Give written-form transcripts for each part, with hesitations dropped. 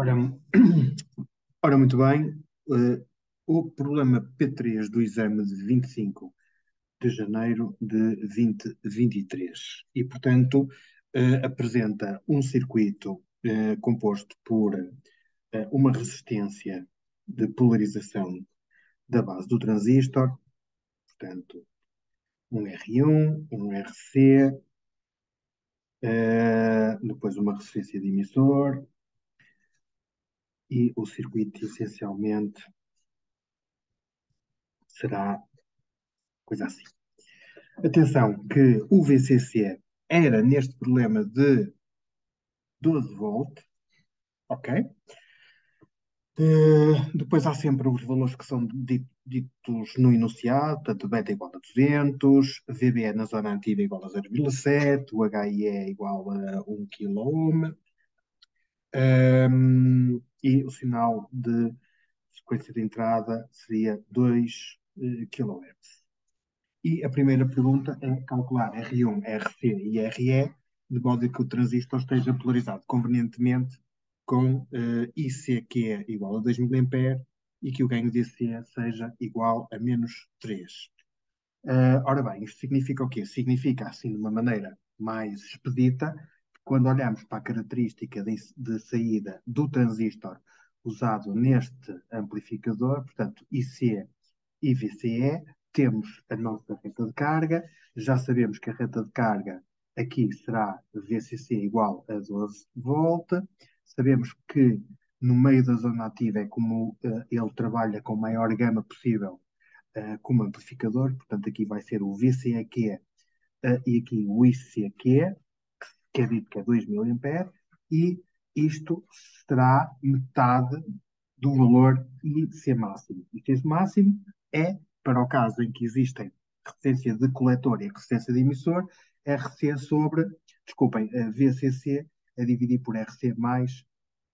Ora, ora, muito bem. O problema P3 do exame de 25 de janeiro de 2023. E, portanto, apresenta um circuito composto por uma resistência de polarização da base do transistor, portanto, um R1, um RC, depois uma resistência de emissor, e o circuito essencialmente será coisa assim. Atenção que o VCC era neste problema de 12 volts, ok? Depois há sempre os valores que são ditos no enunciado, portanto, beta igual a 200, VBE na zona antiga igual a 0,7, o HIE é igual a 1 kΩ, e o sinal de sequência de entrada seria 2 kHz. E a primeira pergunta é calcular R1, RC e RE, de modo que o transistor esteja polarizado convenientemente com IC, que é igual a 2 mA, e que o ganho de IC seja igual a menos 3. Ora bem, isto significa o quê? Significa, assim, de uma maneira mais expedita, quando olhamos para a característica de saída do transistor usado neste amplificador, portanto, IC e VCE, temos a nossa reta de carga, já sabemos que a reta de carga aqui será VCC igual a 12 volt, sabemos que no meio da zona ativa é como ele trabalha com maior gama possível como amplificador, portanto aqui vai ser o VCEQ e aqui o ICQ, que é dito que é 2 mA, e isto será metade do valor IC máximo. IC máximo é para o caso em que existem resistência de coletor e resistência de emissor, RC sobre, desculpem, VCC a dividir por RC mais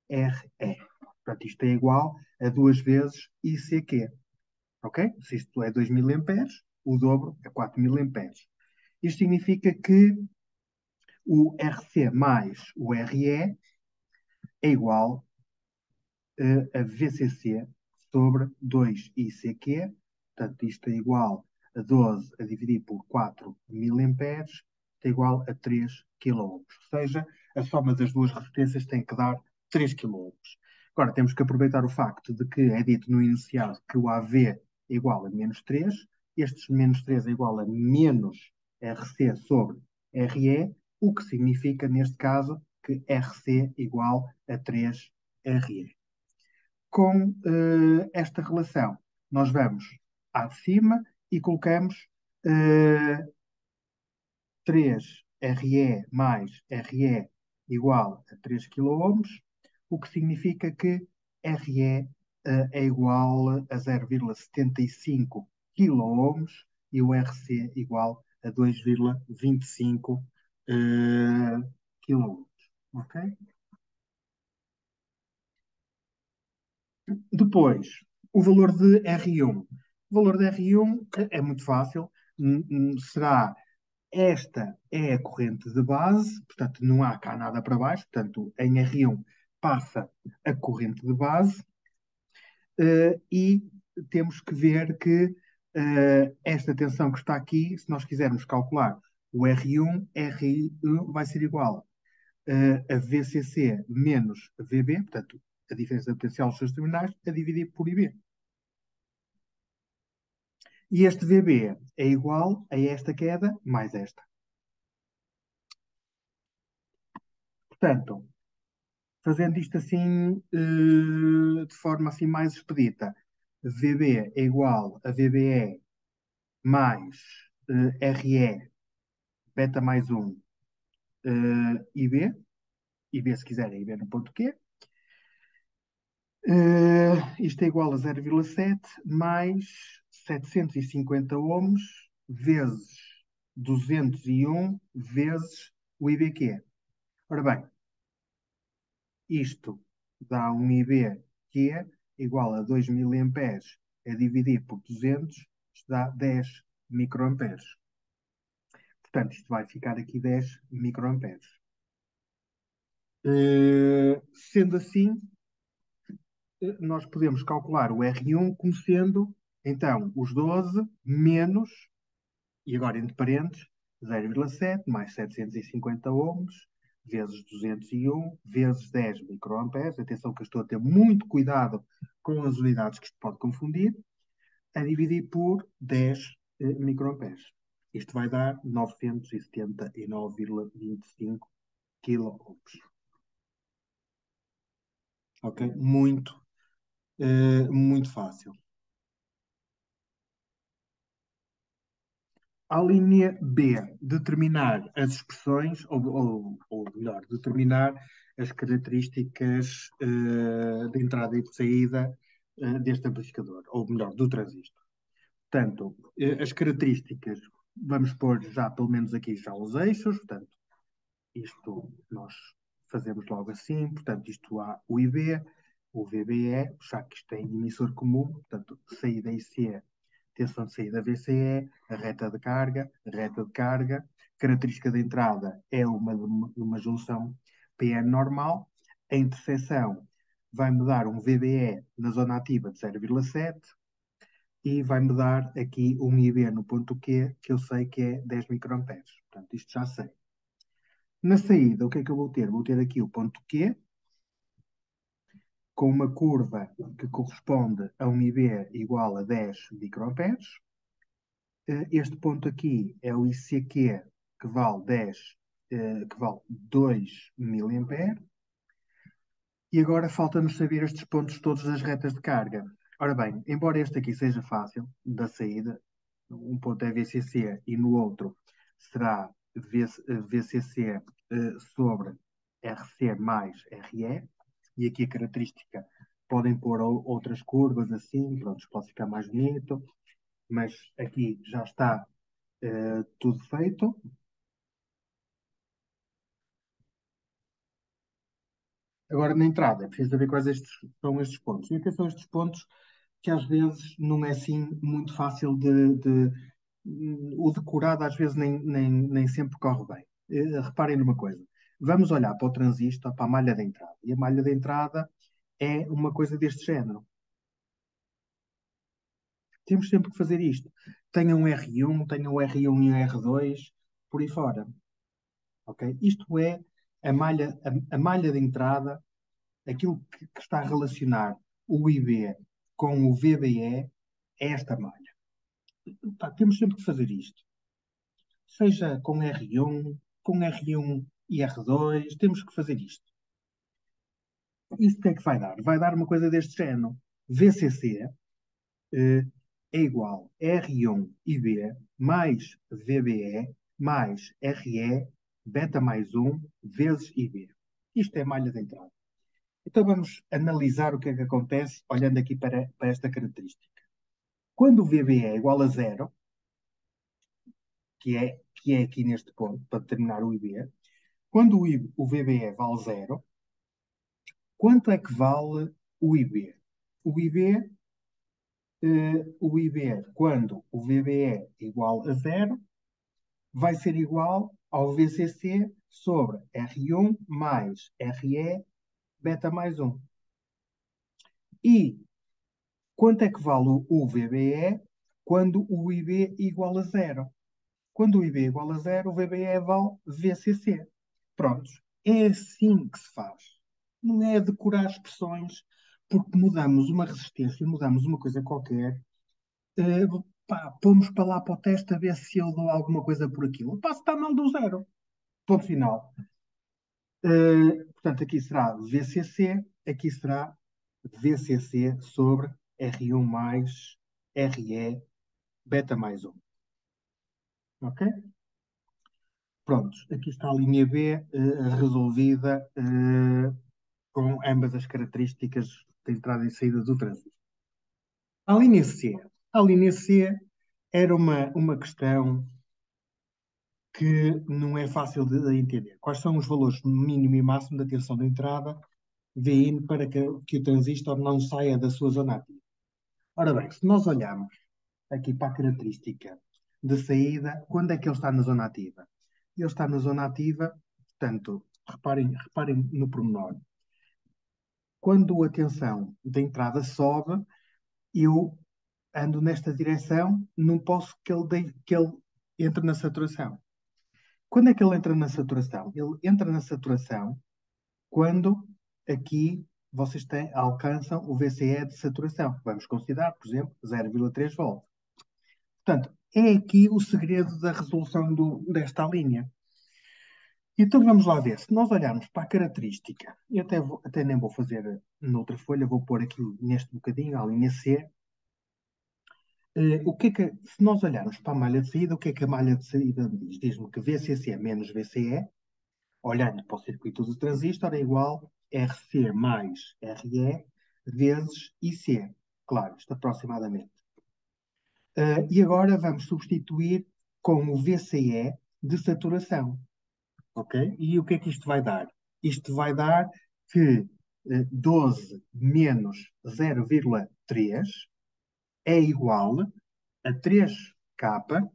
RE. Portanto, isto é igual a duas vezes ICQ. Ok? Se isto é 2 mA, o dobro é 4 mA. Isto significa que o RC mais o RE é igual a VCC sobre 2ICQ. Portanto, isto é igual a 12 a dividir por 4 mA, é igual a 3 kΩ. Ou seja, a soma das duas resistências tem que dar 3 kΩ. Agora, temos que aproveitar o facto de que é dito no enunciado que o AV é igual a menos 3, estes menos 3 é igual a menos RC sobre RE, o que significa, neste caso, que RC igual a 3 RE. Com esta relação, nós vamos acima e colocamos 3RE mais RE igual a 3 kΩ, o que significa que RE é igual a 0,75 kΩ e o RC igual a 2,25 kΩ. Ok? Depois, o valor de R1. O valor de R1 é muito fácil, será esta é a corrente de base, portanto não há cá nada para baixo, portanto em R1 passa a corrente de base e temos que ver que esta tensão que está aqui, se nós quisermos calcular o R1, R1 vai ser igual a VCC menos VB, portanto a diferença potencial dos seus terminais, a dividir por IB. E este VB é igual a esta queda mais esta. Portanto, fazendo isto assim, de forma assim mais expedita, VB é igual a VBE mais RE, beta mais 1, IB, IB se quiserem, IB no ponto Q. Isto é igual a 0,7 mais 750 ohms vezes 201 vezes o IBQ. Ora bem, isto dá um IB que é igual a 2 miliamperes a dividir por 200, isto dá 10 microamperes. Portanto, isto vai ficar aqui 10 microamperes. Sendo assim, nós podemos calcular o R1 como sendo, então, os 12 menos, e agora entre parênteses, 0,7 mais 750 ohms, vezes 201, vezes 10 microamperes. Atenção que eu estou a ter muito cuidado com as unidades que isto pode confundir, a dividir por 10 microamperes. Isto vai dar 979,25 quiloohms. Ok? Muito fácil. A linha B, determinar as expressões, ou melhor, determinar as características de entrada e de saída deste amplificador, ou melhor, do transistor. Portanto, as características, vamos pôr já pelo menos aqui já os eixos, portanto, isto nós fazemos logo assim, portanto, isto há o IB, o VBE, já que isto é emissor comum, portanto, saída IC, tensão de saída VCE, a reta de carga, característica de entrada é uma junção PN normal, a interseção vai-me dar um VBE na zona ativa de 0,7 e vai-me dar aqui um IB no ponto Q, que eu sei que é 10 microamperes. Portanto, isto já sei. Na saída, o que é que eu vou ter? Vou ter aqui o ponto Q, com uma curva que corresponde a um IB igual a 10 microamperes. Este ponto aqui é o ICQ, que vale 10, que vale 2 miliamperes. E agora falta-nos saber estes pontos todos das retas de carga. Ora bem, embora este aqui seja fácil, da saída, um ponto é VCC e no outro será VCC sobre RC mais RE, e aqui a característica podem pôr outras curvas assim, pronto, pode ficar mais bonito, mas aqui já está tudo feito. Agora, na entrada, é preciso saber quais são estes pontos. E o que são estes pontos que às vezes não é assim muito fácil o decorado às vezes nem sempre corre bem. Reparem numa coisa. Vamos olhar para o transistor, para a malha de entrada. E a malha de entrada é uma coisa deste género. Temos sempre que fazer isto. Tenha um R1, tenha um R1 e um R2, por aí fora. Ok? Isto é a malha de entrada, aquilo que está a relacionar o IB com o VBE, é esta malha. Pá, temos sempre que fazer isto. Seja com R1 e R2, temos que fazer isto. Isto o que é que vai dar? Vai dar uma coisa deste género. VCC é igual a R1 e B mais VBE mais RE beta mais 1 vezes IB. Isto é a malha de entrada. Então vamos analisar o que é que acontece olhando aqui para esta característica. Quando o VB é igual a zero, que é aqui neste ponto, para determinar o IB, quando o VB vale zero, quanto é que vale o IB? O IB, quando o VB é igual a zero, vai ser igual ao VCC sobre R1 mais RE beta mais 1. E quanto é que vale o VBE quando o IB é igual a zero? Quando o IB é igual a zero, o VBE vale VCC. Prontos. É assim que se faz. Não é decorar expressões porque mudamos uma resistência, mudamos uma coisa qualquer, eh, pá, pomos para lá para o teste a ver se eu dou alguma coisa por aquilo. Pá, se está mal do zero. Ponto final. Portanto, aqui será VCC, aqui será VCC sobre R1 mais RE beta mais 1. Ok? Pronto, aqui está a linha B resolvida com ambas as características de entrada e saída do trânsito. A linha C. A linha C era uma questão que não é fácil de entender. Quais são os valores mínimo e máximo da tensão de entrada VIN para que o transistor não saia da sua zona ativa? Ora bem, se nós olharmos aqui para a característica de saída, quando é que ele está na zona ativa? Ele está na zona ativa, portanto, reparem no pormenor. quando a tensão da entrada sobe, eu ando nesta direção, não posso que ele entre na saturação. Quando é que ele entra na saturação? Ele entra na saturação quando aqui vocês alcançam o VCE de saturação. Vamos considerar, por exemplo, 0,3 volts. Portanto, é aqui o segredo da resolução desta linha. Então vamos lá ver. Se nós olharmos para a característica, eu até nem vou fazer noutra folha, vou pôr aqui neste bocadinho, a linha C. Se nós olharmos para a malha de saída, o que é que a malha de saída me diz? Diz-me que VCC menos VCE, olhando para o circuito do transistor, é igual a RC mais RE vezes IC. Claro, isto aproximadamente. E agora vamos substituir com o VCE de saturação. Ok? E o que é que isto vai dar? Isto vai dar que 12 menos 0,3 é igual a 3K